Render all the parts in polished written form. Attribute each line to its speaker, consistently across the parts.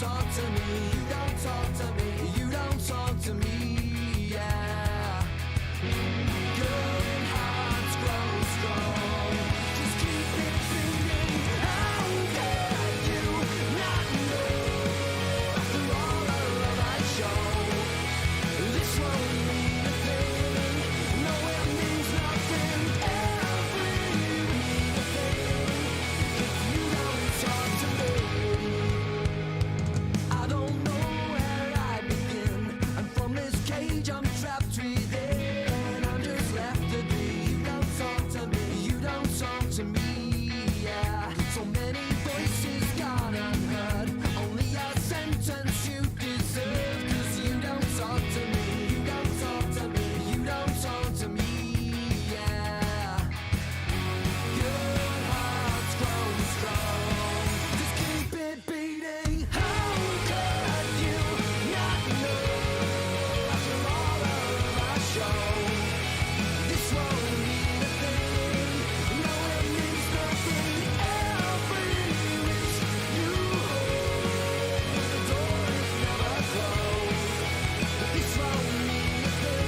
Speaker 1: talk to me, you don't talk to me, you don't talk to me, yeah. Good hearts grow strong, just keep it beating. How could you not know? After all the love I show, this won't mean a thing. No, it means nothing. Every mean a thing if you don't talk to me. I don't know where I begin, and from this cage I'm trapped within. I'm just left to be. You don't talk to me, you don't talk to me, yeah. So many voices gone unheard, only a sentence you deserve. 'Cause you don't talk to me, you don't talk to me, you don't talk to me, yeah. Good hearts grow strong, just keep it beating. How could you not know? After all the love I show, this won't mean a thing. No, it means nothing. Every wish you hold, the door is never closed. But this won't mean a thing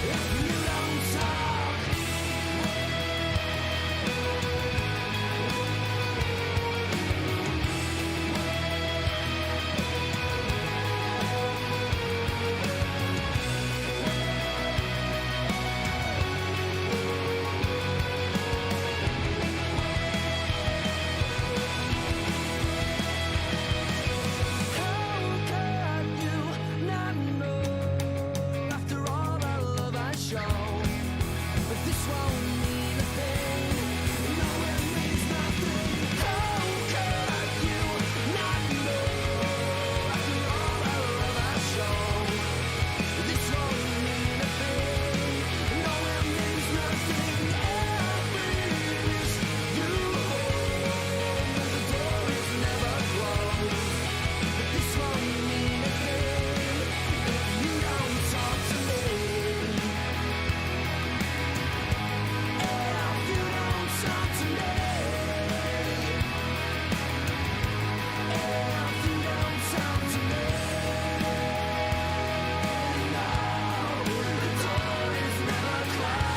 Speaker 1: if you don't talk. How could you not know? After all the love I show, but this won't mean a thing. No, it means nothing. How could you not know? After all the love I show, this won't mean a thing. No, it means nothing. Every wish you hold, the door is never closed. But this won't mean a thing if you don't talk to me. If you don't talk to me. If you don't talk to me. No, the door is never closed.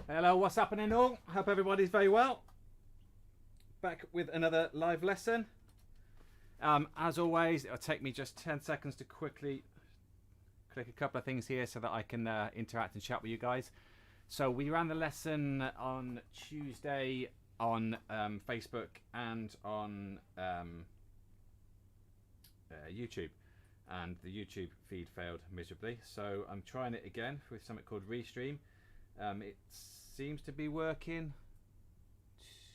Speaker 2: Hello, what's happening all? Hope everybody's very well. Back with another live lesson. As always, it'll take me just 10 seconds to quickly click a couple of things here so that I can interact and chat with you guys. So we ran the lesson on Tuesday on Facebook and on YouTube, and the YouTube feed failed miserably. So I'm trying it again with something called Restream. It seems to be working.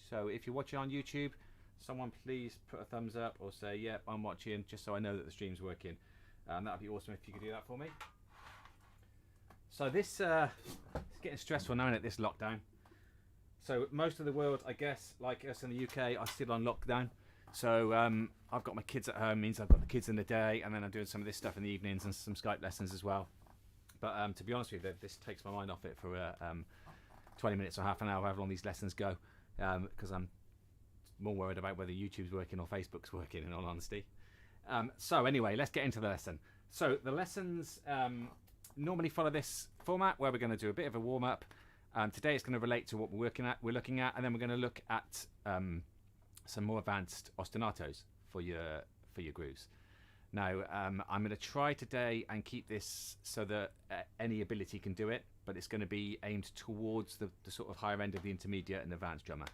Speaker 2: So if you're watching on YouTube, someone please put a thumbs up or say, yep, I'm watching, just so I know that the stream's working. That would be awesome if you could do that for me. So this it's getting stressful now, isn't it, this lockdown? So most of the world, I guess, like us in the UK, are still on lockdown. So I've got my kids at home, means I've got the kids in the day, and then I'm doing some of this stuff in the evenings and some Skype lessons as well. But to be honest with you, this takes my mind off it for 20 minutes or half an hour, however long these lessons go, because I'm more worried about whether YouTube's working or Facebook's working, in all honesty. So anyway, let's get into the lesson. So the lessons normally follow this format, where we're going to do a bit of a warm-up. Today it's going to relate to what we're looking at, and then we're going to look at some more advanced ostinatos for your grooves. Now, I'm going to try today and keep this so that any ability can do it, but it's going to be aimed towards the sort of higher end of the intermediate and advanced drummer.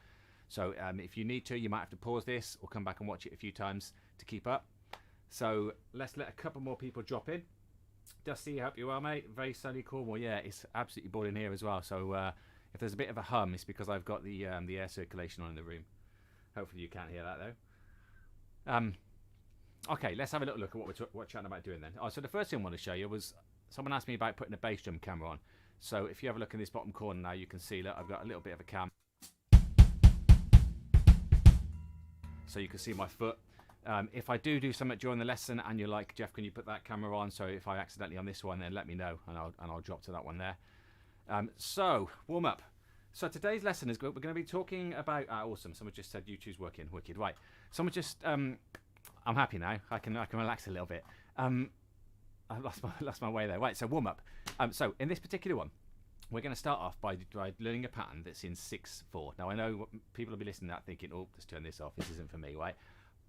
Speaker 2: So if you need to, you might have to pause this or come back and watch it a few times to keep up. So let's let a couple more people drop in. Dusty, hope you're well, mate. Very sunny Cornwall. Yeah, it's absolutely boiling here as well. So if there's a bit of a hum, it's because I've got the air circulation on in the room. Hopefully you can't hear that though. Okay, let's have a little look at what we're chatting about doing then. Oh, so the first thing I want to show you was someone asked me about putting a bass drum camera on. So if you have a look in this bottom corner now, you can see that I've got a little bit of a cam. So you can see my foot. If I do something during the lesson and you're like, Geoff, can you put that camera on? So if I accidentally on this one, then let me know and I'll drop to that one there. So warm up. So today's lesson is we're going to be talking about awesome. Someone just said YouTube's working, wicked. Right. Someone just I'm happy now. I can relax a little bit. I lost my way there. Right. So warm up. So in this particular one, we're going to start off by learning a pattern that's in 6/4. Now I know people will be listening to that thinking, oh, just turn this off. This isn't for me, right?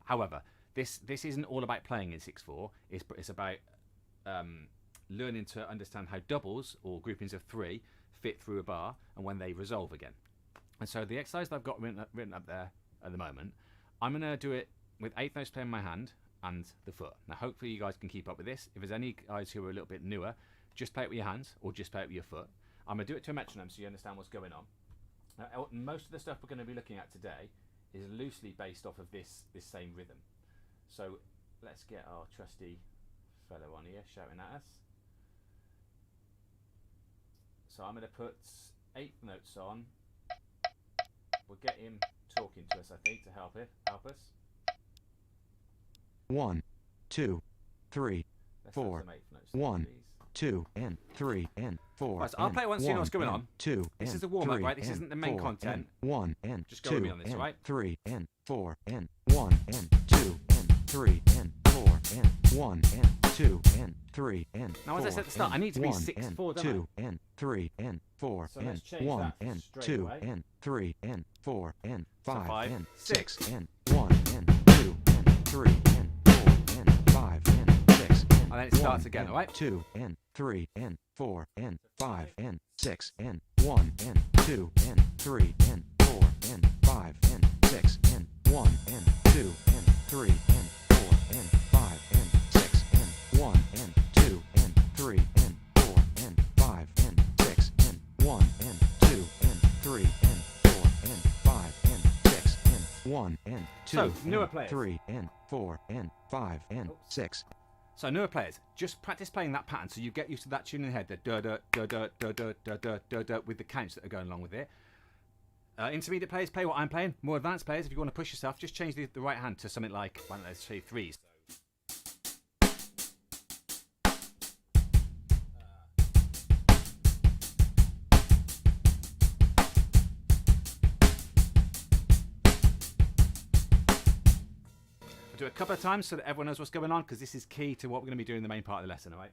Speaker 2: However, this isn't all about playing in 6/4. It's about learning to understand how doubles or groupings of 3 fit through a bar and when they resolve again. And so the exercise that I've got written up there at the moment, I'm going to do it with 8th notes playing in my hand and the foot. Now hopefully you guys can keep up with this. If there's any guys who are a little bit newer, just play it with your hands or just play it with your foot. I'm going to do it to a metronome so you understand what's going on. Now, most of the stuff we're going to be looking at today is loosely based off of this same rhythm. So let's get our trusty fellow on here shouting at us. So I'm going to put 8th notes on. We'll get him talking to us, I think, to help us.
Speaker 3: 1, 2, 3,
Speaker 2: Let's
Speaker 3: 4,
Speaker 2: have some 8th notes,
Speaker 3: 1,
Speaker 2: please.
Speaker 3: 2, and 3, and 4.
Speaker 2: Right, so I'll play it once so you know what's going on.
Speaker 3: 2,
Speaker 2: This
Speaker 3: and
Speaker 2: is the warm-up,
Speaker 3: 3,
Speaker 2: right? This
Speaker 3: and
Speaker 2: isn't the main
Speaker 3: 4,
Speaker 2: content.
Speaker 3: And 1 and
Speaker 2: Just go
Speaker 3: 2
Speaker 2: with me on this,
Speaker 3: and
Speaker 2: right?
Speaker 3: 3 and 4 and 1 and 2 and 3 and 4 and 1 and 2 and 3 and 4.
Speaker 2: Now, as I said at the start, I need to be 6/4, don't I?
Speaker 3: 2 and 3 and 4
Speaker 2: So
Speaker 3: and
Speaker 2: let's change
Speaker 3: 1
Speaker 2: that
Speaker 3: and
Speaker 2: straight
Speaker 3: 2
Speaker 2: away.
Speaker 3: and 3 and 4 and
Speaker 2: So
Speaker 3: 5
Speaker 2: 5,
Speaker 3: and
Speaker 2: 6.
Speaker 3: 6 and 1 and 2 and 3 and 4 and 5 and 6
Speaker 2: And then it starts again,
Speaker 3: and
Speaker 2: alright?
Speaker 3: 2 and 3 and 4 and 5 and 6 and 1 and 2 and 3 and 4 and 5 and 6 and 1 and 2 and 3 and 4 and 5 and 6 and 1 and 2 and 3 and 4 and 5 and 6 and 1 and 2 and 3 and 4 and 5 and 6 and 1 and 2
Speaker 2: So, newer
Speaker 3: and
Speaker 2: players.
Speaker 3: 3 and 4 and 5 and 6.
Speaker 2: So newer players, just practice playing that pattern so you get used to that tune in the head, the da da da da da da da da da da with the counts that are going along with it. Intermediate players play what I'm playing. More advanced players, if you want to push yourself, just change the right hand to something like, well, let's say 3s. Do it a couple of times so that everyone knows what's going on, because this is key to what we're going to be doing in the main part of the lesson, all right?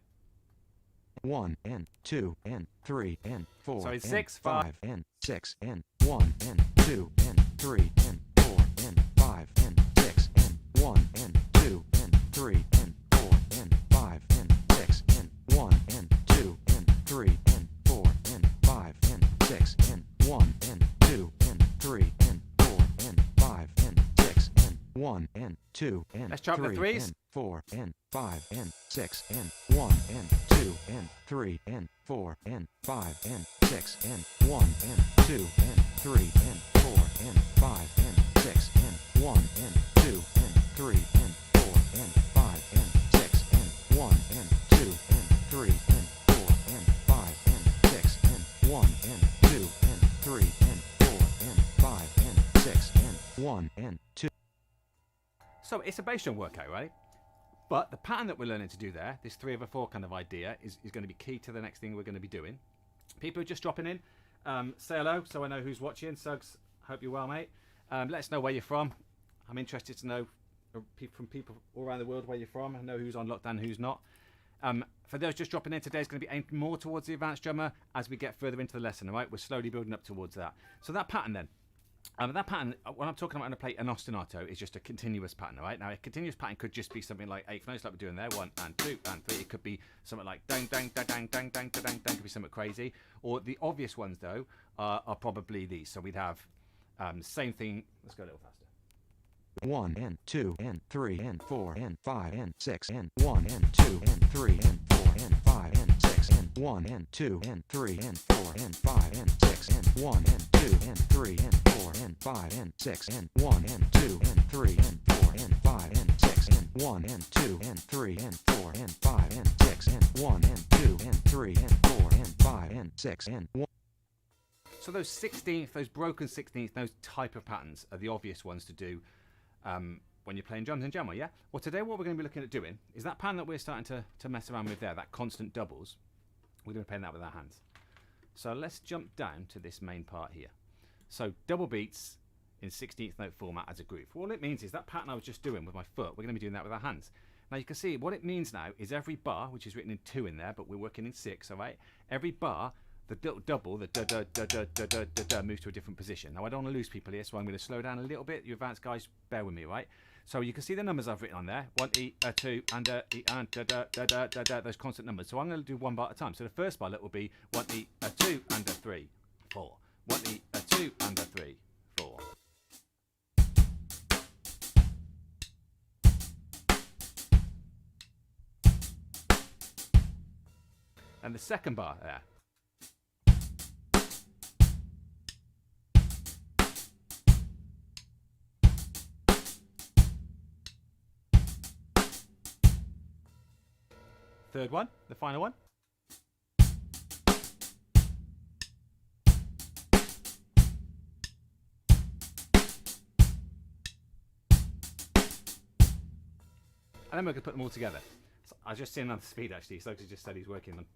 Speaker 3: 1 and 2 and 3 and 4
Speaker 2: So it's
Speaker 3: and
Speaker 2: 6,
Speaker 3: 5 and 6 and 1 and 2 and 3 and 4 and 5 and 6 and 1 and 2 and 3 and 4 and 5 and 6 and 1 and 2 and 3 and 4 and 5 and 6 and 1 and 2 and 3 and 4 and 5 and 6 and 1 and 2 and
Speaker 2: Let's try the
Speaker 3: 3
Speaker 2: threes.
Speaker 3: and 4 and 5 and 6 and 1 and 2 and 3 and 4 and 5 and 6 and 1 and 2 and 3 and 4 and 5 and 6 and 1 and 2 and 3 and 4 and 5 and 6 and 1 and 2 and 3 and 4 and 5 and 6 and 1 and 2 and 3 and 4 and 5 and 6 and 1 and 2.
Speaker 2: So it's a bass drum workout, right? But the pattern that we're learning to do there, this 3 over 4 kind of idea, is going to be key to the next thing we're going to be doing. People who are just dropping in, say hello so I know who's watching. Suggs, hope you're well, mate. Let us know where you're from. I'm interested to know from people all around the world where you're from. I know who's on lockdown, who's not. For those just dropping in, today's going to be aimed more towards the advanced drummer as we get further into the lesson, all right? We're slowly building up towards that. So that pattern then. That pattern, when I'm talking about going to play an ostinato, is just a continuous pattern, all right? Now, a continuous pattern could just be something like 8th notes like we're doing there, 1 and 2 and 3. It could be something like dang, dang, dang, dang, dang, dang, dang, dang, could be something crazy. Or the obvious ones, though, are probably these. So we'd have same thing. Let's go a little faster.
Speaker 3: 1 and 2 and 3 and 4 and 5 and 6 and 1 and 2 and 3 and 4 and 5 and 6 and and 1 and 2 and 3 and 4 and 5 and 6 and 1 and 2 and 3 and 4 and 5 and 6 and 1 and 2 and 3 and 4 and 5 and 6 and 1 and 2 and 3 and 4 and 5 and 6 and 1 and 2 and 3 and 4 and 5 and 6 and 1.
Speaker 2: So those 16th, those broken 16th, those type of patterns are the obvious ones to do when you're playing drums in general, yeah? Well, today what we're going to be looking at doing is that pattern that we're starting to mess around with there, that constant doubles. We're going to be playing that with our hands. So let's jump down to this main part here. So double beats in 16th note format as a groove. All it means is that pattern I was just doing with my foot, we're going to be doing that with our hands. Now you can see what it means now is every bar, which is written in 2 in there, but we're working in 6, all right? Every bar, the double, the da moves to a different position. Now I don't want to lose people here, so I'm going to slow down a little bit. You advanced guys, bear with me, right? So you can see the numbers I've written on there: 1 E, a 2, and a E, and da. Those constant numbers. So I'm going to do one bar at a time. So the first bar will be 1 E, a 2, and a 3, 4. 1 E, a 2, and a 3, 4. And the second bar there. Third one, the final one. And then we're going to put them all together. So I just seen on the speed actually. Suggs just said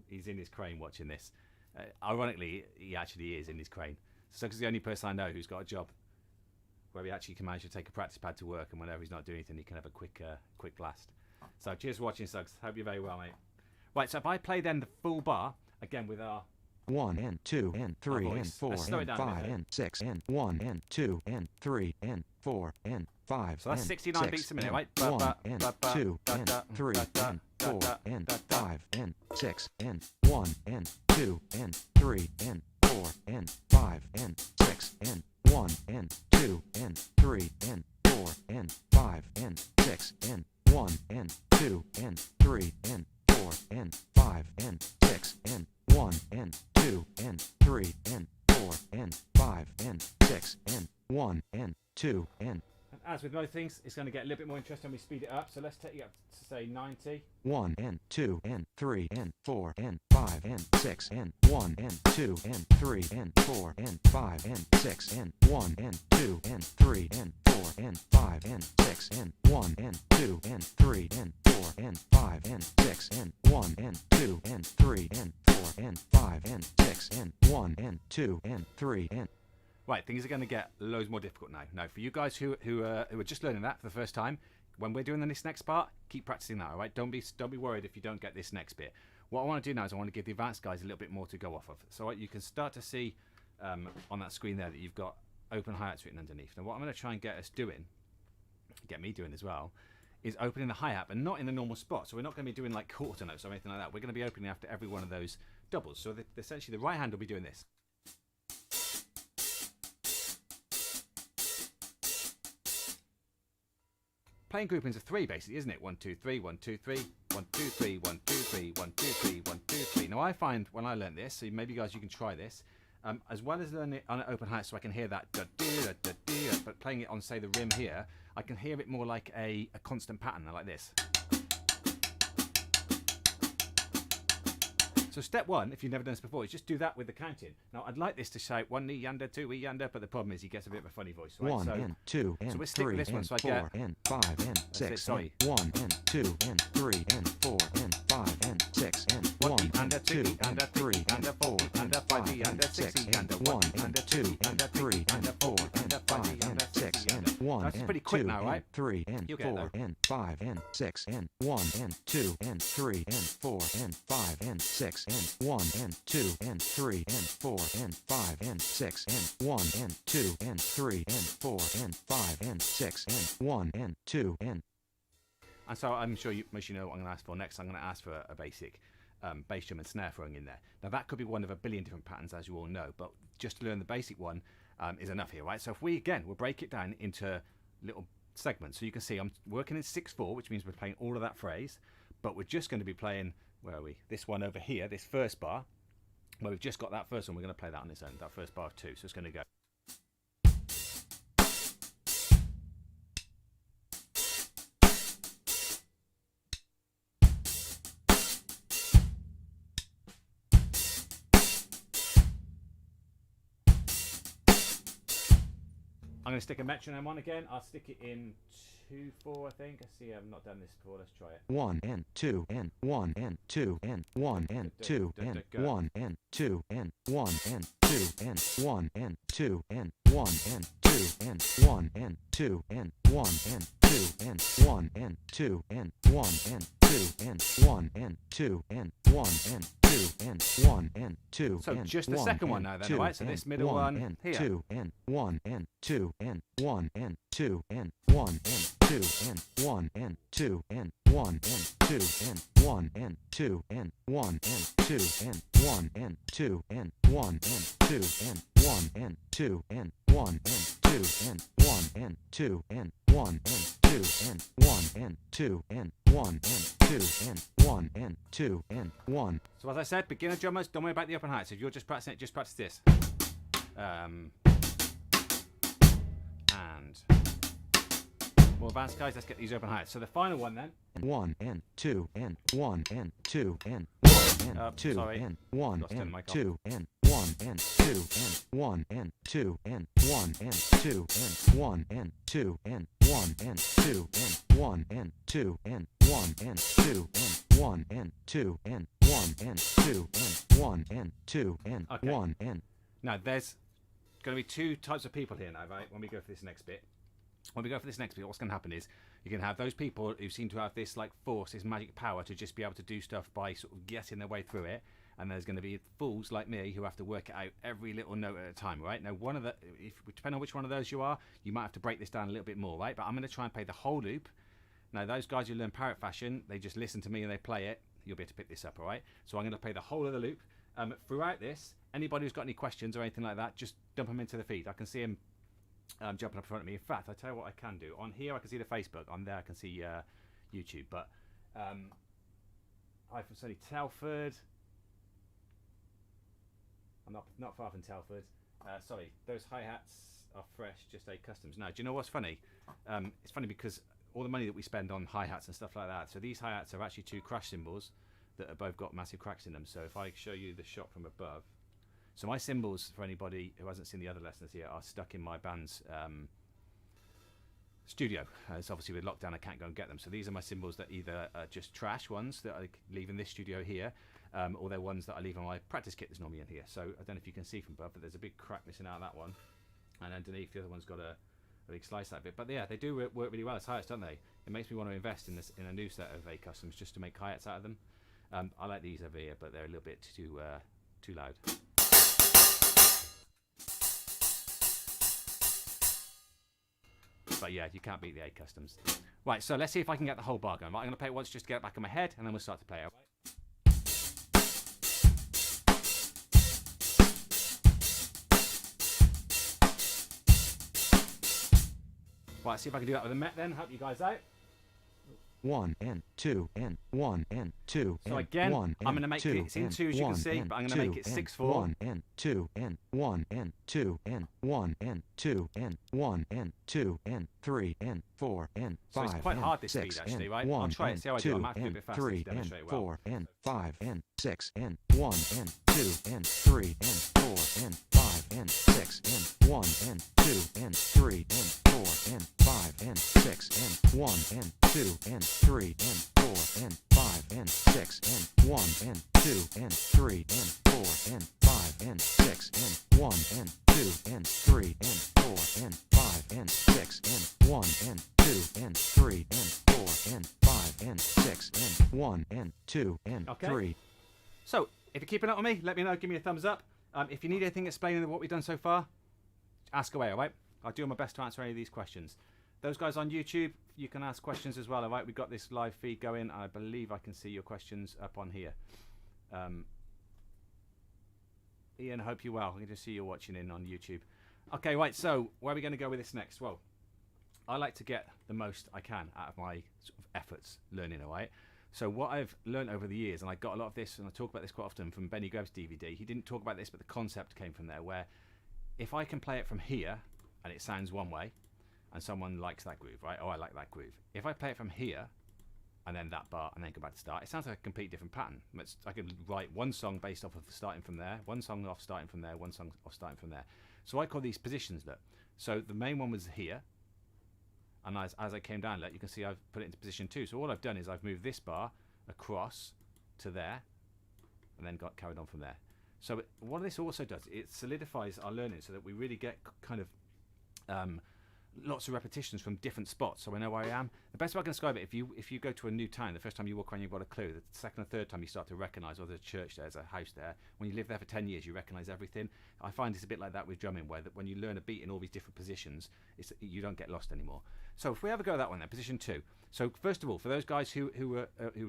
Speaker 2: he's in his crane watching this. Ironically, he actually is in his crane. Suggs is the only person I know who's got a job where he actually can manage to take a practice pad to work, and whenever he's not doing anything, he can have a quick blast. So cheers for watching, Suggs. Hope you're very well, mate. Right, so if I play then the full bar, again with our
Speaker 3: 1 and 2 and 3 and 4 and 5 and 6 and 1 and 2 and 3 and 4 and 5.
Speaker 2: So that's 69 beats a minute, right?
Speaker 3: 1 and 2 and 3 and 4 and 5 and 6 and 1 and 2 and 3 and 4 and 5 and 6 and 1 and 2 and 3 and 4 and 5 and 6 and 1 and 2 and 3 and 4 and 5 and 6 and 1 and 2 and 3 and 4 and 5 and 6 and 1 and 2 and.
Speaker 2: As with most things, it's going to get a little bit more interesting when we speed it up. So let's take you up to say 90.
Speaker 3: 1 and 2 and 3 and 4 and 5 and 6 and 1 and 2 and 3 and 4 and 5 and 6 and 1 and 2 and 3 and 4 and 5 and 6 and 1 and 2 and 3 and 4 and 5 and 6 and 1 and 2 and 3 and 4 and 5 and 6 and 1 and 2 and 3 and.
Speaker 2: Right, things are going to get loads more difficult now. Now, for you guys who are just learning that for the first time, when we're doing this next part, keep practicing that, all right? Don't be worried if you don't get this next bit. What I want to do now is I want to give the advanced guys a little bit more to go off of. So you can start to see on that screen there that you've got open hi-hats written underneath. Now, what I'm going to try and get me doing as well, is opening the hi-hat, but not in the normal spot. So we're not going to be doing like quarter notes or anything like that. We're going to be opening after every one of those doubles. So essentially the right hand will be doing this. Playing groupings of 3 basically, isn't it? 1 2 3 1 2 3 1 2 3 1 2 3 1 2 3 1 2 3. Now I find when I learned this, so maybe guys you can try this, as well as learning it on an open hi-hat, so I can hear that but playing it on say the rim here, I can hear it more like a constant pattern like this. So step 1, if you've never done this before, is just do that with the counting. Now I'd like this to shout 1 E yonder, 2 E yonder, but the problem is he gets a bit of a funny voice. Right?
Speaker 3: 1 and 2 and 3 and 4 and 5 and 6 and 1 and 2 and 3 and 4 and 5 and 6 and 1 and 2 and 3 and 4 and 5 and 6 and 1 and 2 and 3 and 4 and 5 and 6 and 1 and 2 and 3 and 4 and 5 and 6 and 1 and 2 and 3 and 4 and 5 and 6 and 1 and 2 and 3 and 4 and 5 and 6 and 1 and 2 and 3 and 4 and 5 and 6 and 1 and 2 and.
Speaker 2: And so I'm sure most of you know what I'm going to ask for next. I'm going to ask for a basic bass drum and snare throwing in there. Now that could be one of a billion different patterns, as you all know, but just to learn the basic one is enough here, right? So if we'll break it down into little segments. So you can see I'm working in 6/4, which means we're playing all of that phrase, but we're just going to be playing where are we? This one over here, this first bar, where we've just got that first one. We're going to play that on its own, that first bar of 2. So it's going to go. I'm going to stick a metronome on again. I'll stick it in 2/4, I think. I see I've not done this before. Let's try it.
Speaker 3: 1 and 2 and 1 and 2 and 1 and 2 and 1 and 2 and 1 and 2 and 1 and 2 and 1 and 2 and 1 and 2 and 1 and 2 and 1 and 2 and 1 and 2 and 1 and 2 and 1 and 2 and 1 and 2.
Speaker 2: So just the second one now then, right? So this middle one here.
Speaker 3: 2 and 1 and 2 and 1 and 2 and 1 and 2 and 1 and 2 and 1 and 2 and 1 and 2 and 1 and 2 and 1 and 2 and 1 and 2 and 1 and 2 and 1 and 2 and 1 and 2 and 1 and 2 and 1 and 2 and 1 and 2 and 1 and 2 and 1.
Speaker 2: So as I said, beginner drummers, don't worry about the open heights. If you're just practicing it, just practice this. And more advanced guys, let's get these open heights. So the final one then.
Speaker 3: 1 and 2 and 1 and 2 and 1 and 2 and 1 and 2 and 1 and 2 and 1 and 2 and 1 and 2 and 1 and 2 and 1 and 2 and 1 and 2 and 1 and 2 and 1 and 2 and 1 and 2 and 1 and 2 and 1 and.
Speaker 2: Now there's going to be 2 types of people here now, right? When we go for this next bit. When we go for this next bit, what's going to happen is you're going to have those people who seem to have this like force, this magic power to just be able to do stuff by sort of getting their way through it. And there's going to be fools like me who have to work it out every little note at a time, right? Now, depending on which one of those you are, you might have to break this down a little bit more, right? But I'm going to try and play the whole loop. Now, those guys who learn parrot fashion, they just listen to me and they play it. You'll be able to pick this up, all right? So I'm going to play the whole of the loop. Throughout this, anybody who's got any questions or anything like that, just dump them into the feed. I can see them jumping up in front of me. In fact, I tell you what I can do. On here, I can see the Facebook. On there, I can see YouTube. But I'm from sunny Telford. I'm not far from Telford. Sorry, those hi-hats are fresh, just a customs. Now, do you know what's funny? It's funny because all the money that we spend on hi-hats and stuff like that. So these hi-hats are actually 2 crash cymbals that have both got massive cracks in them. So if I show you the shot from above. So my cymbals, for anybody who hasn't seen the other lessons here, are stuck in my band's studio. It's obviously with lockdown I can't go and get them. So these are my cymbals that either are just trash ones that I leave in this studio here, or they're ones that I leave on my practice kit that's normally in here. So I don't know if you can see from above, but there's a big crack missing out of that one. And underneath the other one's got a big slice that bit. But yeah, they do work really well as hi-hats, don't they? It makes me want to invest in a new set of customs just to make hi-hats out of them. I like these over here, but they're a little bit too loud. But yeah, you can't beat the A customs. Right, so let's see if I can get the whole bar going. Right, I'm going to play it once just to get it back in my head, and then we'll start to play it. Right, see if I can do that with a Met then, help you guys out.
Speaker 3: 1 and 2 and 1 and 2
Speaker 2: so
Speaker 3: and
Speaker 2: again,
Speaker 3: 1
Speaker 2: I'm going to make it, it's in 2 as you can see, but I'm going to make it 6/4.
Speaker 3: 1 and 2 and 1 and 2 and 1 and 2 and 1 and 2 and 3 and 4 and 5
Speaker 2: so it's quite
Speaker 3: and
Speaker 2: hard this
Speaker 3: 6
Speaker 2: speed actually,
Speaker 3: and
Speaker 2: right?
Speaker 3: 1
Speaker 2: I'll try it, see how I do. I might have to do a bit faster to
Speaker 3: 3 and
Speaker 2: demonstrate well.
Speaker 3: 4 and 5 and 6 and 1 and 2 and 3 and 4 and 5 and 6 and 1 and 2 and 3 and 4 and 5 and 6 and 1 and 2 and 3 and 4 and 5 and 6 and 1 and 2 and 3 and 4 and 5 and 6 and 1 and 2 and 3 and 4 and 5 and 6 and 1 and 2 and 3 and 4 and 5 and 6 and 1 and 2 and 3.
Speaker 2: So, if you're keeping up with me, let me know, give me a thumbs up. If you need anything explaining what we've done so far, ask away, alright? I'll do my best to answer any of these questions. Those guys on YouTube, you can ask questions as well, alright? We've got this live feed going. I believe I can see your questions up on here. Ian, hope you're well. I can just see you're watching in on YouTube. Okay, right, so where are we going to go with this next? Well, I like to get the most I can out of my sort of efforts learning, alright? So what I've learned over the years, and I got a lot of this, and I talk about this quite often from Benny Grebb's DVD. He didn't talk about this, but the concept came from there, where if I can play it from here and it sounds one way, and someone likes that groove, right? Oh, I like that groove. If I play it from here and then that bar and then go back to start, it sounds like a complete different pattern. I can write one song based off of starting from there, one song off starting from there, one song off starting from there. So I call these positions. Look, so the main one was here, and as I came down, look, you can see I've put it into position 2. So all I've done is I've moved this bar across to there and then carried on from there. So what this also does, it solidifies our learning so that we really get kind of lots of repetitions from different spots, so I know where I am. The best way I can describe it, if you go to a new town, the first time you walk around you've got a clue. The second or third time you start to recognise, oh, there's a church there, there's a house there. When you live there for 10 years you recognise everything. I find it's a bit like that with drumming, where when you learn a beat in all these different positions, you don't get lost anymore. So if we have a go at that one then, position 2. So first of all, for those guys who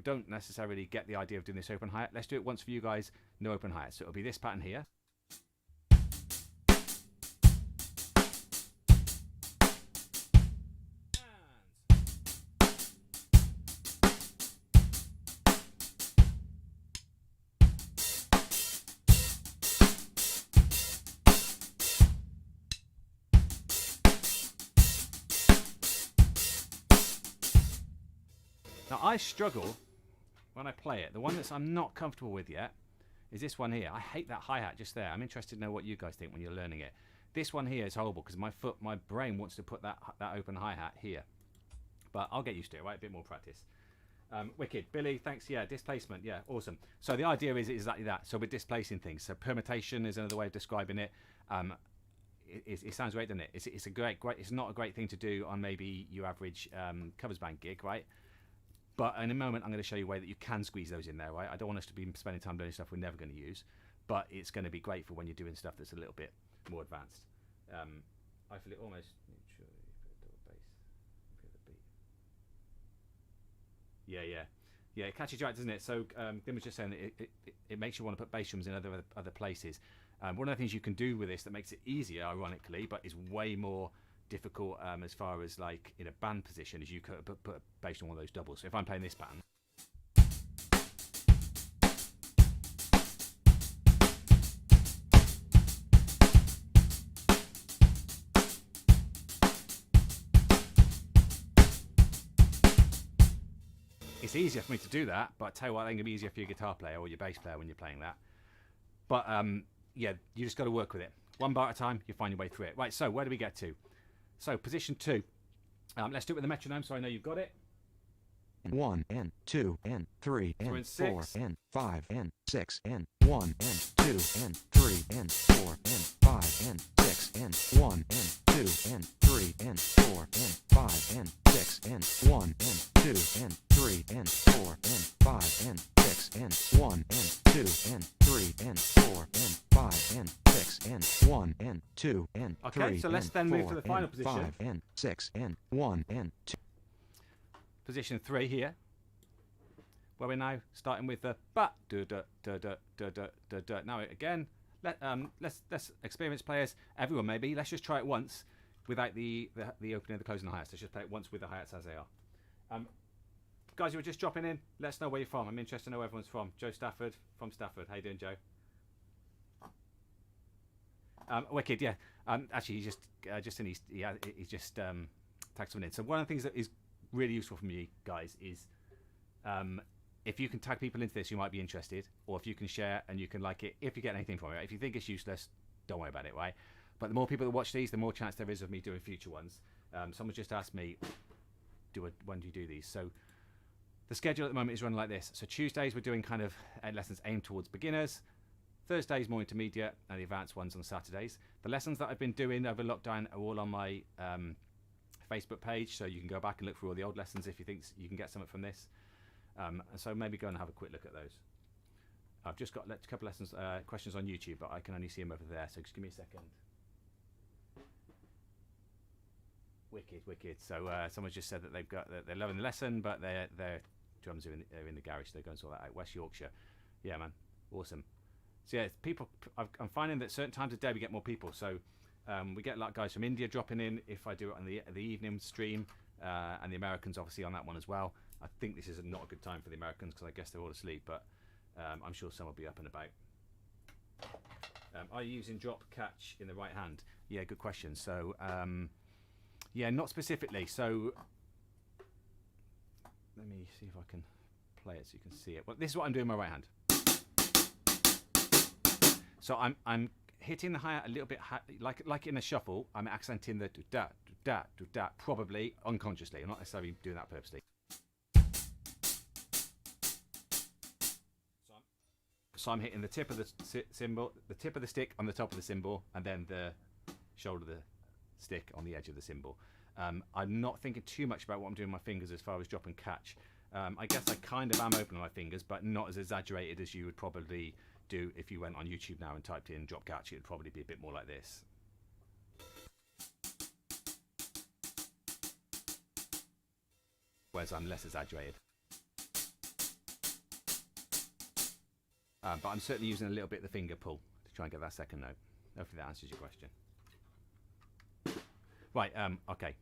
Speaker 2: don't necessarily get the idea of doing this open hi-hat, let's do it once for you guys, no open hi-hat. So it'll be this pattern here. Now I struggle when I play it. The one that I'm not comfortable with yet is this one here. I hate that hi-hat just there. I'm interested to know what you guys think when you're learning it. This one here is horrible because my brain wants to put that open hi-hat here. But I'll get used to it, right? A bit more practice. Wicked. Billy, thanks. Yeah, displacement. Yeah, awesome. So the idea is exactly that. So we're displacing things. So permutation is another way of describing it. It sounds great, doesn't it? It's a great. It's not a great thing to do on maybe your average covers band gig, right? But in a moment, I'm going to show you a way that you can squeeze those in there, right? I don't want us to be spending time doing stuff we're never going to use, but it's going to be great for when you're doing stuff that's a little bit more advanced. I feel it almost. Yeah. It catches you out, doesn't it? So Tim was just saying that it makes you want to put bass drums in other places. One of the things you can do with this that makes it easier, ironically, but is way more difficult as far as like in a band position, is you could put a bass on one of those doubles. So if I'm playing this pattern, it's easier for me to do that, but I tell you what, I think it'll be easier for your guitar player or your bass player when you're playing that. But yeah, you just got to work with it. One bar at a time, you find your way through it. Right, so where do we get to? So position 2. Let's do it with the metronome so I know you've got it.
Speaker 3: 1 and 2 and 3
Speaker 2: So in
Speaker 3: and 4
Speaker 2: 6.
Speaker 3: and 5 and 6 and 1 and 2 and 3 and 4 and 5 and 6 and 1 and 2 and 3 and 4 and 5 and 6 and 1 and 2 and 3 and 4 and 5 and 6 and 1 and 2 and 3 and 4 and 5 and 6 and 1 and 2 and 3.
Speaker 2: Okay, so let's then move to the final position.
Speaker 3: 5 and 6 and 1 and 2.
Speaker 2: Position 3 here, where we're now starting with the ba da da da da da da da da. Now again, let's experienced players, everyone maybe, let's just try it once without the opening and the closing hi-hats. Let's just play it once with the hi-hats as they are. Guys who are just dropping in, let us know where you're from. I'm interested to know where everyone's from. Joe Stafford from Stafford. How you doing, Joe? Wicked, yeah. Actually, he just tagged someone in. So one of the things that is really useful for me, guys, is if you can tag people into this who might be interested, or if you can share and you can like it, if you get anything from it. If you think it's useless, don't worry about it, right? But the more people that watch these, the more chance there is of me doing future ones. Someone just asked me, when do you do these? So the schedule at the moment is running like this. So Tuesdays we're doing kind of lessons aimed towards beginners. Thursdays more intermediate, and the advanced ones on Saturdays. The lessons that I've been doing over lockdown are all on my Facebook page, so you can go back and look through all the old lessons if you think you can get something from this. And so maybe go and have a quick look at those. I've just got a couple lessons questions on YouTube, but I can only see them over there, so just give me a second. Wicked. So someone's just said that they're loving the lesson, but their drums are in the garage. So they're going to sort that out. West Yorkshire, yeah, man, awesome. So yeah, people. I'm finding that certain times of day we get more people. So we get a lot of guys from India dropping in if I do it on the evening stream, and the Americans obviously on that one as well. I think this is not a good time for the Americans because I guess they're all asleep, but I'm sure some will be up and about. Are you using drop catch in the right hand? Yeah, good question. So, yeah, not specifically. So, let me see if I can play it so you can see it. Well, this is what I'm doing with my right hand. So I'm hitting the hi-hat a little bit like in a shuffle. I'm accenting the do-da, do-da, do-da, probably unconsciously. I'm not necessarily doing that purposely. So I'm hitting the tip of the cymbal, the tip of the stick on the top of the cymbal, and then the shoulder of the stick on the edge of the cymbal. I'm not thinking too much about what I'm doing with my fingers as far as drop and catch. I guess I kind of am opening my fingers, but not as exaggerated as you would probably do if you went on YouTube now and typed in drop catch. It would probably be a bit more like this. Whereas I'm less exaggerated. But I'm certainly using a little bit of the finger pull to try and get that second note. Hopefully that answers your question. Right, okay.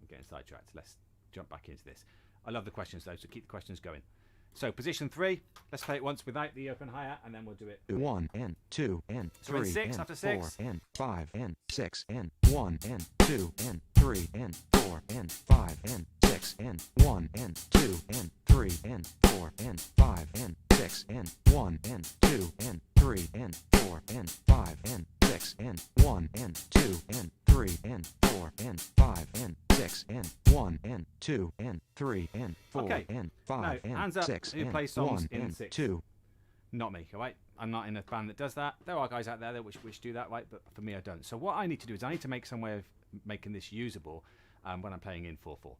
Speaker 2: I'm getting sidetracked. Let's jump back into this. I love the questions though, so keep the questions going. So position 3, let's play it once without the open hi-hat, and then we'll do it.
Speaker 3: 1 and 2 and
Speaker 2: So we're in
Speaker 3: 3
Speaker 2: 6
Speaker 3: and
Speaker 2: after
Speaker 3: 4
Speaker 2: 6.
Speaker 3: and 5 and 6 and 1 and 2 and 3 and 4 and 5 and 6 and 1 and 2 and 3 and 4 and 5 and 6 and 1 and 2 and 3 and 4 and 5 and 6 and 1 and 2 and 3 and 4 and 5 and 6 and 1 and 2 and 3 and 4
Speaker 2: Okay.
Speaker 3: and 5
Speaker 2: Now,
Speaker 3: and
Speaker 2: hands up
Speaker 3: 6
Speaker 2: who
Speaker 3: and
Speaker 2: plays songs
Speaker 3: 1
Speaker 2: in
Speaker 3: and
Speaker 2: 6.
Speaker 3: 2.
Speaker 2: Not me, all right? I'm not in a band that does that. There are guys out there that which do that, right? But for me, I don't. So what I need to do is I need to make some way of making this usable when I'm playing in 4/4.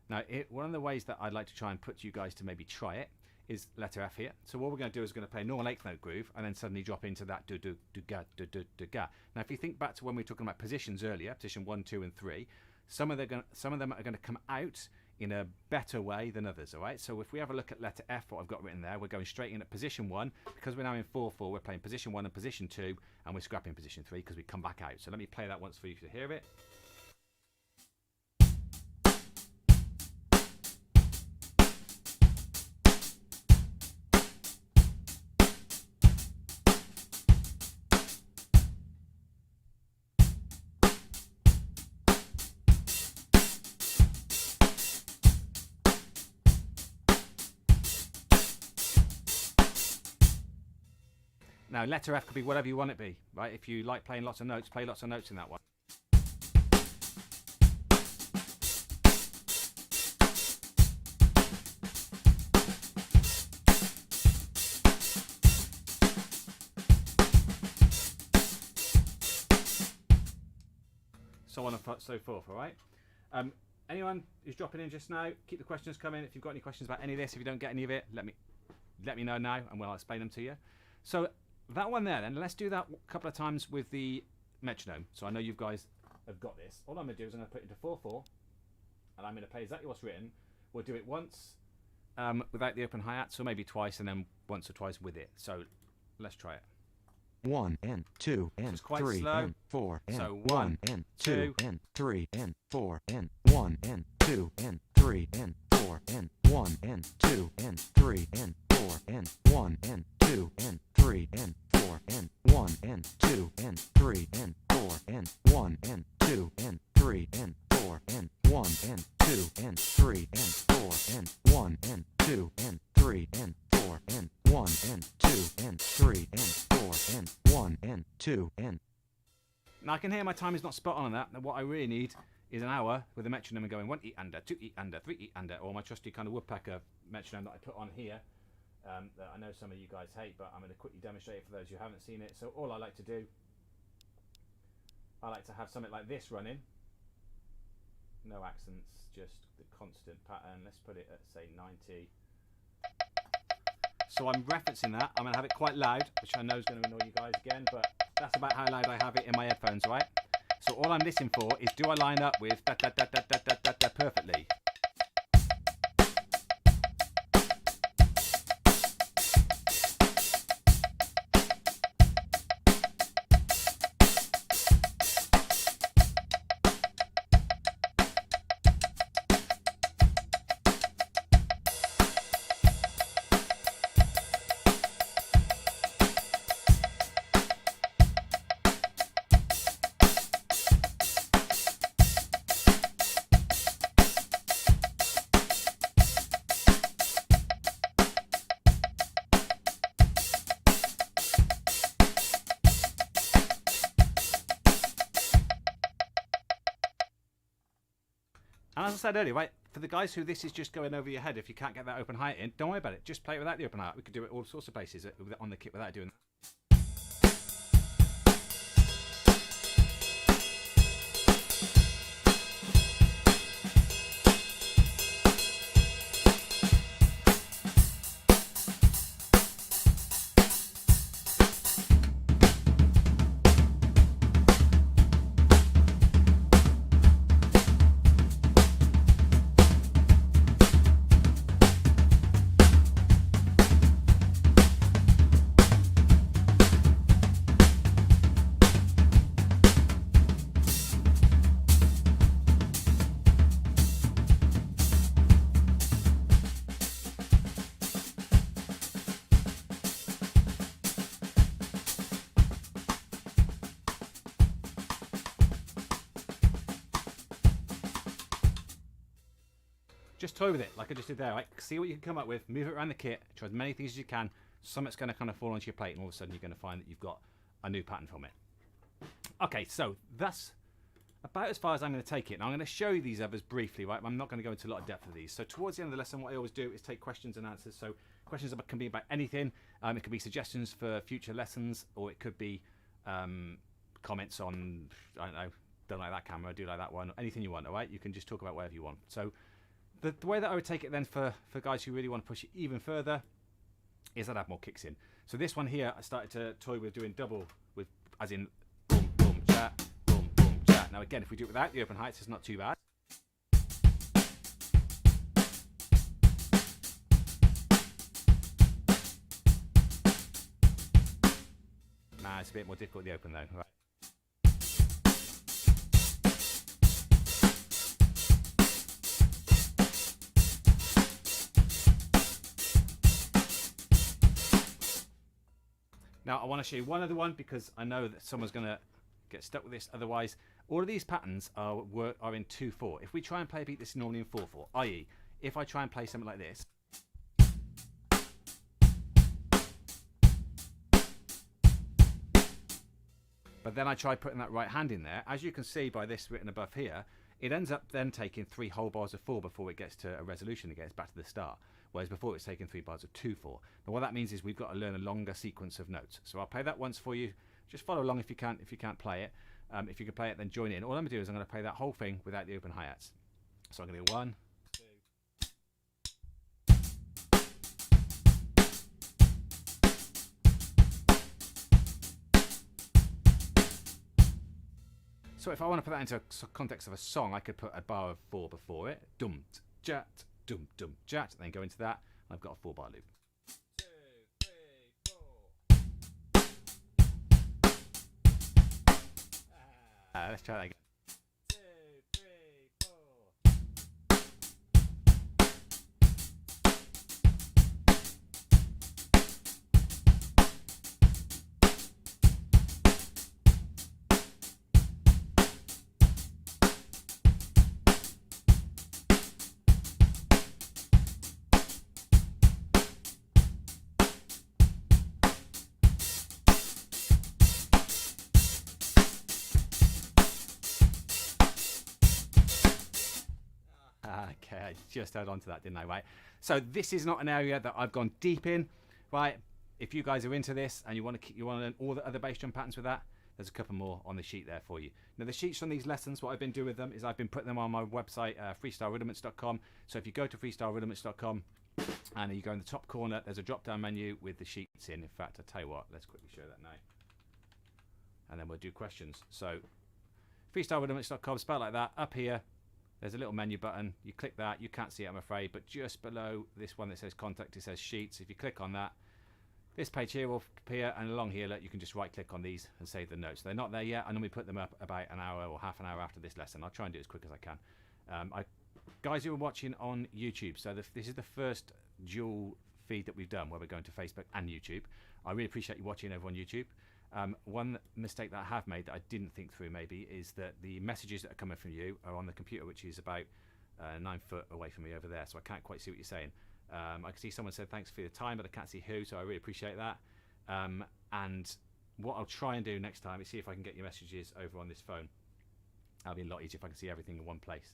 Speaker 2: Now, one of the ways that I'd like to try and put you guys to maybe try it is letter F here. So what we're going to do is we're going to play a normal 8th note groove and then suddenly drop into that do do do ga do do do ga. Now, if you think back to when we were talking about positions earlier, position 1, 2, and 3, some of them are going to come out in a better way than others, all right? So if we have a look at letter F, what I've got written there, we're going straight in at position 1. Because we're now in 4/4, we're playing position 1 and position 2, and we're scrapping position 3 because we come back out. So let me play that once for you to hear it. Now, letter F could be whatever you want it to be, right? If you like playing lots of notes, play lots of notes in that one. So on and so forth, all right? Anyone who's dropping in just now, keep the questions coming. If you've got any questions about any of this, if you don't get any of it, let me know now and we'll explain them to you. So that one there then, let's do that a couple of times with the metronome. So I know you guys have got this. All I'm going to do is I'm going to put it into 4/4 and I'm going to play exactly what's written. We'll do it once without the open hi-hat, so maybe twice, and then once or twice with it. So let's try it.
Speaker 3: 1 and 2 and 3
Speaker 2: slow.
Speaker 3: and 4 and
Speaker 2: So
Speaker 3: 1 and 2
Speaker 2: 2
Speaker 3: and 3 and 4 and 1 and 2 and 3 and 4 and 1 and 2 and 3 and 4 and 1 and 2 and 3 and 4 and 1 and 2 and 3 and 4 and 1 and 2 and 3 and 4 and 1 and 2 and 3 and 4 and 1 and 2 and 3 and 4 and 1 and 2 and 3 and 4 and 1 and 2 and.
Speaker 2: Now I can hear my time is not spot on that. Now what I really need is an hour with a metronome and going 1 E under, 2 E under, 3 E under, or my trusty kind of woodpecker metronome that I put on here. That I know some of you guys hate, but I'm going to quickly demonstrate it for those who haven't seen it. So all I like to do, I like to have something like this running. No accents, just the constant pattern. Let's put it at, say, 90. So I'm referencing that. I'm going to have it quite loud, which I know is going to annoy you guys again, but that's about how loud I have it in my headphones, right? So all I'm listening for is, do I line up with da da da da da da da da perfectly? as I said earlier, right, for the guys who this is just going over your head, if you can't get that open hi-hat in, don't worry about it. Just play it without the open hi-hat. We could do it all sorts of places on the kit without doing that. Just toy with it like I just did there, right? See what you can come up with, move it around the kit, try as many things as you can. Something's going to kind of fall onto your plate and all of a sudden you're going to find that you've got a new pattern from it. Okay, so that's about as far as I'm going to take it. Now I'm going to show you these others briefly, right? I'm not going to go into a lot of depth of these. So towards the end of the lesson, what I always do is take questions and answers. So questions can be about anything. It could be suggestions for future lessons, or it could be comments on, I don't know, don't like that camera, do like that one, anything you want, all right? You can just talk about whatever you want. So the way that I would take it then for guys who really want to push it even further is I'd have more kicks in. So this one here, I started to toy with doing double, with as in boom, boom, chat, boom, boom, chat. Now again, if we do it without the open heights, it's not too bad. Nah, it's a bit more difficult the open though, right? Now I want to show you one other one because I know that someone's going to get stuck with this otherwise. All of these patterns are in 2/4. If we try and play a beat this normally in 4/4, i.e. if I try and play something like this, but then I try putting that right hand in there, as you can see by this written above here, it ends up then taking 3 whole bars of 4 before it gets to a resolution, it gets back to the start. Whereas before it's taken 3 bars of 2/4. Now what that means is we've got to learn a longer sequence of notes. So I'll play that once for you. Just follow along if you can't play it. If you can play it, then join in. All I'm going to do is I'm going to play that whole thing without the open hi-hats. So I'm going to do 1, 2. So if I want to put that into a context of a song, I could put a bar of 4 before it. Dum, jat, dum, dum, jat. Then go into that. I've got a 4-bar loop. 2, 3, 4. Let's try that again. 2, 3, 4. Okay, I just held on to that, didn't I? Right. So this is not an area that I've gone deep in, right? If you guys are into this and you want to learn all the other bass drum patterns with that, there's a couple more on the sheet there for you. Now the sheets from these lessons, what I've been doing with them is I've been putting them on my website, freestylerudiments.com. So if you go to freestylerudiments.com and you go in the top corner, there's a drop-down menu with the sheets in. In fact, I'll tell you what, let's quickly show that now. And then we'll do questions. So freestylerudiments.com, spelled like that, up here. There's a little menu button. You click that. You can't see it, I'm afraid, but just below this one that says contact, it says sheets. If you click on that, this page here will appear, and along here, look, you can just right click on these and save the notes. They're not there yet. I normally put them up about an hour or half an hour after this lesson. I'll try and do it as quick as I can. Guys who are watching on YouTube, so this is the first dual feed that we've done where we're going to Facebook and YouTube. I really appreciate you watching over on YouTube. One mistake that I have made that I didn't think through maybe is that the messages that are coming from you are on the computer, which is about 9 foot away from me over there, so I can't quite see what you're saying. I can see someone said thanks for your time, but I can't see who, so I really appreciate that. And what I'll try and do next time is see if I can get your messages over on this phone. That'll be a lot easier if I can see everything in one place.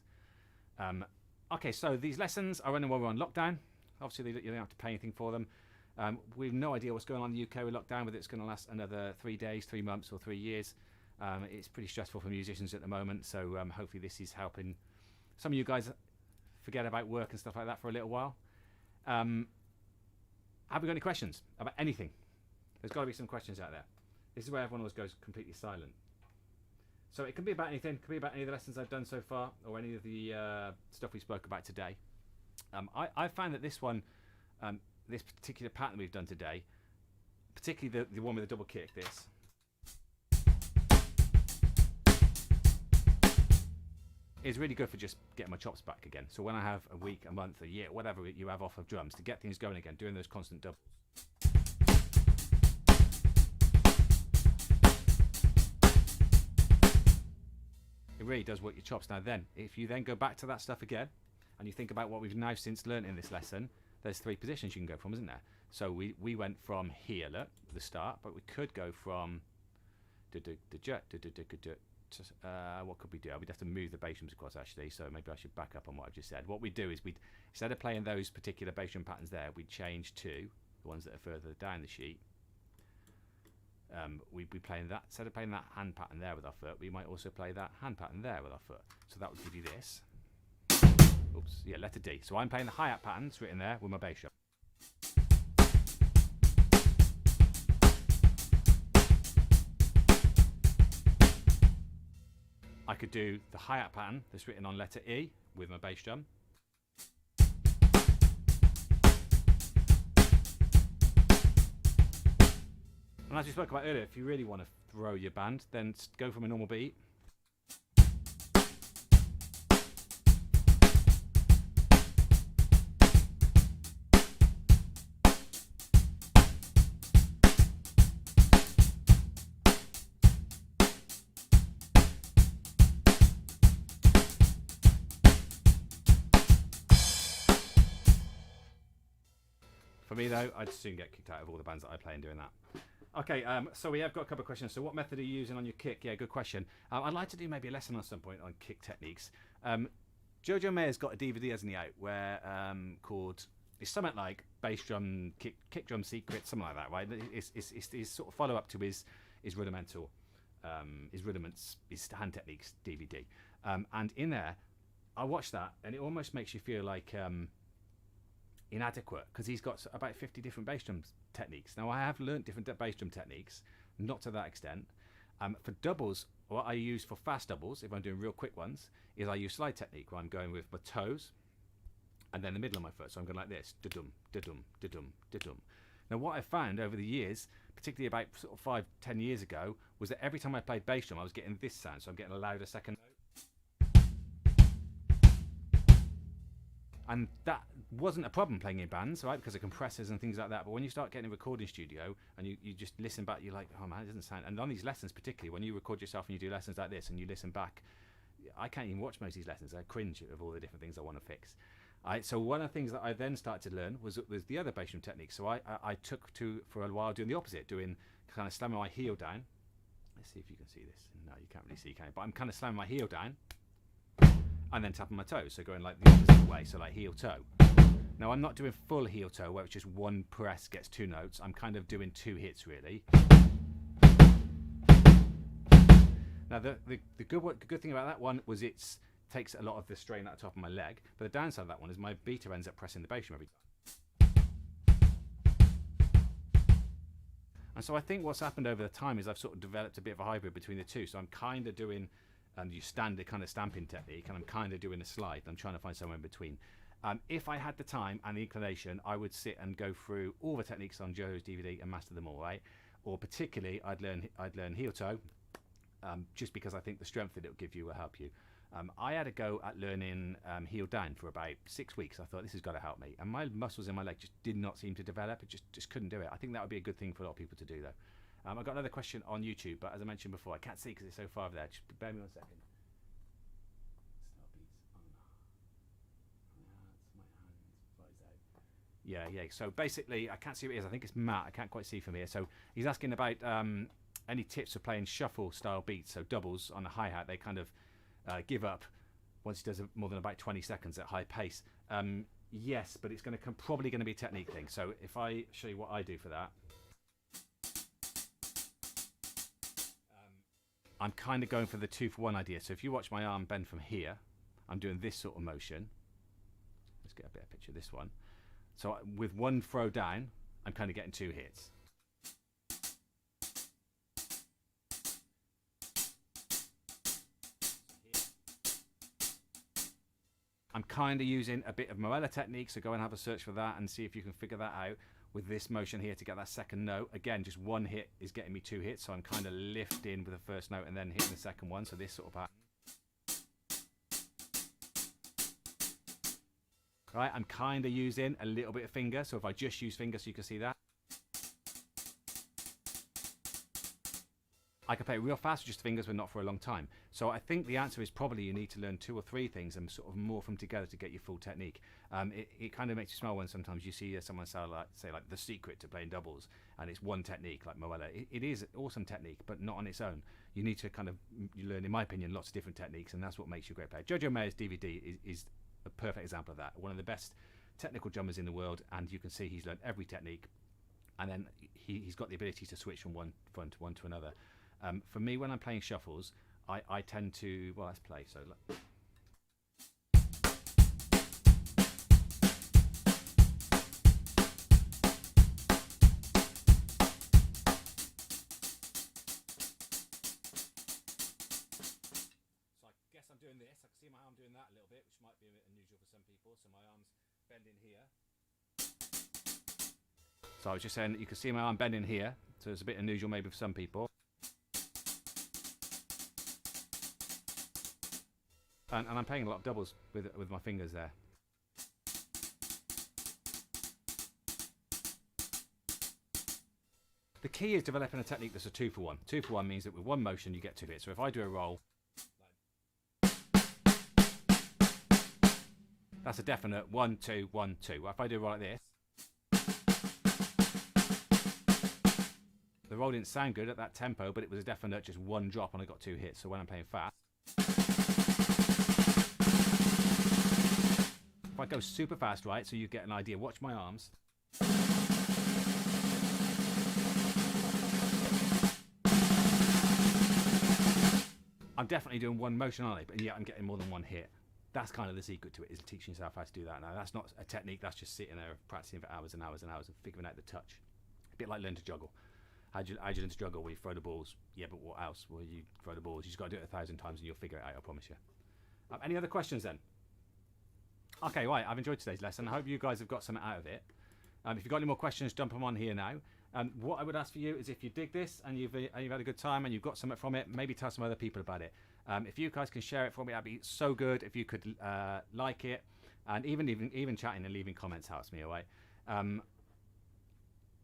Speaker 2: Okay, so these lessons are running while we're on lockdown. Obviously, you don't have to pay anything for them. We've no idea what's going on in the UK with lockdown, whether it's going to last another 3 days, 3 months, or 3 years. It's pretty stressful for musicians at the moment, so hopefully this is helping some of you guys forget about work and stuff like that for a little while. Have we got any questions about anything? There's got to be some questions out there. This is where everyone always goes completely silent. So it can be about anything. It can be about any of the lessons I've done so far, or any of the stuff we spoke about today. I found that this one, this particular pattern we've done today, particularly the one with the double kick, this, is really good for just getting my chops back again. So when I have a week, a month, a year, whatever you have off of drums, to get things going again, doing those constant doubles. It really does work your chops. Now then, if you then go back to that stuff again, and you think about what we've now since learned in this lesson, there's 3 positions you can go from, isn't there? So we went from here, look, at the start, but we could go from what could we do? We'd have to move the bass drums across, actually, so maybe I should back up on what I've just said. What we'd do is instead of playing those particular bass drum patterns there, we'd change to the ones that are further down the sheet. We'd be playing that, instead of playing that hand pattern there with our foot, we might also play that hand pattern there with our foot. So that would give you this. Oops, yeah, letter D. So I'm playing the hi-hat pattern, it's written there, with my bass drum. I could do the hi-hat pattern that's written on letter E with my bass drum. And as we spoke about earlier, if you really want to throw your band, then go from a normal beat. For me though, I'd soon get kicked out of all the bands that I play in doing that. Okay, so we have got a couple of questions. So what method are you using on your kick? Yeah, good question. I'd like to do maybe a lesson at some point on kick techniques. Jojo Mayer's got a DVD, hasn't he, out, where called, it's something like bass drum, kick drum secret, something like that, right? It's sort of follow up to his rudimental, his hand techniques DVD. And in there, I watched that, and it almost makes you feel like inadequate, because he's got about 50 different bass drum techniques. Now I have learnt different bass drum techniques, not to that extent. For doubles, what I use for fast doubles, if I'm doing real quick ones, is I use slide technique, where I'm going with my toes and then the middle of my foot. So I'm going like this, da-dum, da-dum, da-dum, da-dum. Now what I found over the years, particularly about sort of 5-10 years ago, was that every time I played bass drum I was getting this sound, so I'm getting a louder second note. And that wasn't a problem playing in bands, right, because of compressors and things like that. But when you start getting a recording studio and you just listen back, you're like, oh man, it doesn't sound. And on these lessons, particularly when you record yourself and you do lessons like this and you listen back, I can't even watch most of these lessons. I cringe of all the different things I want to fix. So one of the things that I then started to learn was the other bass drum technique. So I took to, for a while, doing the opposite, doing kind of slamming my heel down. Let's see if you can see this. No, you can't really see, can you? But I'm kind of slamming my heel down and then tapping my toes, so going like the opposite way, so like heel toe. Now I'm not doing full heel toe where it's just one press gets 2 notes. I'm kind of doing 2 hits really. Now the good thing about that one was it takes a lot of the strain out of the top of my leg, but the downside of that one is my beater ends up pressing the bass drum every time. And so I think what's happened over the time is I've sort of developed a bit of a hybrid between the two. So I'm kind of doing you standard kind of stamping technique, and I'm kind of doing a slide. I'm trying to find somewhere in between. If I had the time and the inclination, I would sit and go through all the techniques on Joe's DVD and master them all, right? Or particularly, I'd learn heel toe, just because I think the strength that it will give you will help you. I had a go at learning heel down for about 6 weeks. I thought this has got to help me, and my muscles in my leg just did not seem to develop. It just couldn't do it. I think that would be a good thing for a lot of people to do, though. I've got another question on YouTube, but as I mentioned before, I can't see because it's so far over there. Just bear me 1 second. Yeah. So basically, I can't see what it is. I think it's Matt. I can't quite see from here. So he's asking about any tips for playing shuffle style beats. So doubles on the hi-hat, they kind of give up once he does more than about 20 seconds at high pace. Yes, but it's going to probably going to be a technique thing. So if I show you what I do for that, I'm kind of going for the 2-for-1 idea. So if you watch my arm bend from here, I'm doing this sort of motion. Let's get a better picture of this one. So with one throw down, I'm kind of getting 2 hits. I'm kind of using a bit of Morella technique, so go and have a search for that and see if you can figure that out with this motion here to get that second note. Again, just one hit is getting me 2 hits, so I'm kind of lifting with the first note and then hitting the second one, so this sort of pattern. Right, I'm kind of using a little bit of finger, so if I just use finger so you can see that. I can play it real fast with just fingers, but not for a long time. So I think the answer is probably you need to learn 2 or 3 things and sort of morph them together to get your full technique. It kind of makes you smile when sometimes you see someone say like the secret to playing doubles, and it's one technique like Morella. It is awesome technique, but not on its own. You need to kind of learn, in my opinion, lots of different techniques, and that's what makes you a great player. Jojo Mayer's DVD is a perfect example of that. One of the best technical drummers in the world, and you can see he's learned every technique, and then he's got the ability to switch from one to another. For me, when I'm playing shuffles, I tend to, well, let's play. So I guess I'm doing this. I can see my arm doing that a little bit, which might be a bit unusual for some people. So my arm's bending here. So I was just saying that you can see my arm bending here. So it's a bit unusual maybe for some people. And I'm playing a lot of doubles with my fingers there. The key is developing a technique that's a 2-for-1. 2-for-1 means that with one motion you get 2 hits. So if I do a roll, that's a definite 1, 2, 1, 2. If I do a roll like this, the roll didn't sound good at that tempo, but it was a definite just one drop and I got 2 hits. So when I'm playing fast, if I go super fast, right, so you get an idea, watch my arms. I'm definitely doing one motion, aren't I? But yeah, I'm getting more than one hit. That's kind of the secret to it, is teaching yourself how to do that. Now, that's not a technique, that's just sitting there practicing for hours and hours and hours and figuring out the touch. A bit like learning to juggle. How do you learn to juggle? Well, you throw the balls. Yeah, but what else? Well, you throw the balls. You just got to do it 1,000 times and you'll figure it out, I promise you. Any other questions then? Okay, right, I've enjoyed today's lesson. I hope you guys have got something out of it. If you've got any more questions, dump them on here now. What I would ask for you is if you dig this and you've had a good time and you've got something from it, maybe tell some other people about it. If you guys can share it for me, that'd be so good. If you could like it, and even chatting and leaving comments helps me, alright?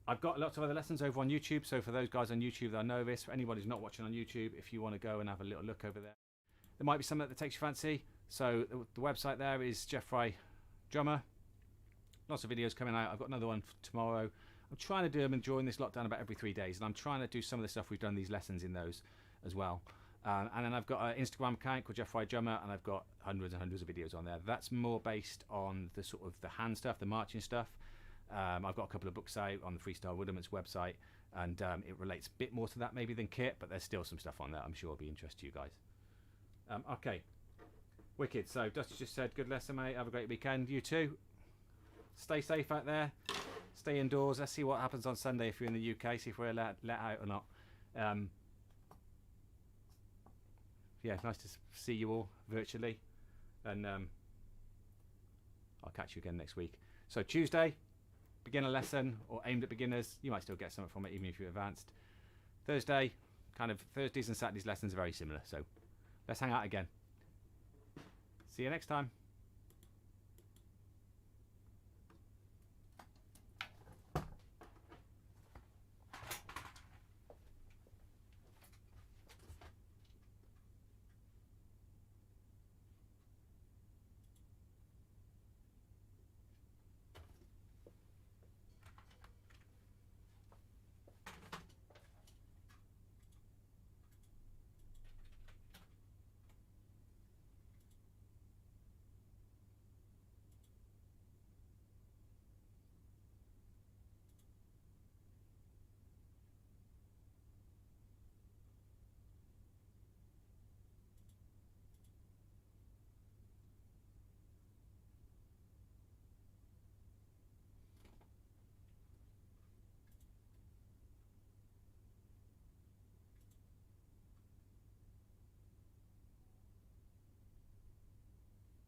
Speaker 2: I've got lots of other lessons over on YouTube, so for those guys on YouTube that are novice, for anybody who's not watching on YouTube, if you want to go and have a little look over there, there might be something that takes your fancy. So the website there is Geoff Fry Drummer. Lots of videos coming out. I've got another one tomorrow. I'm trying to do them during this lockdown about every 3 days, and I'm trying to do some of the stuff we've done, these lessons in those as well. And then I've got an Instagram account called Geoff Fry Drummer, and I've got hundreds and hundreds of videos on there. That's more based on the sort of the hand stuff, the marching stuff. I've got a couple of books out on the Freestyle Rudiments website, and it relates a bit more to that maybe than kit, but there's still some stuff on there I'm sure will be interest to you guys. Okay, wicked. So Dusty just said, good lesson, mate. Have a great weekend. You too. Stay safe out there. Stay indoors. Let's see what happens on Sunday if you're in the UK. See if we're let out or not. Yeah, nice to see you all virtually, and I'll catch you again next week. So Tuesday, beginner lesson or aimed at beginners. You might still get something from it even if you're advanced. Thursday, kind of Thursdays and Saturdays lessons are very similar. So let's hang out again. See you next time.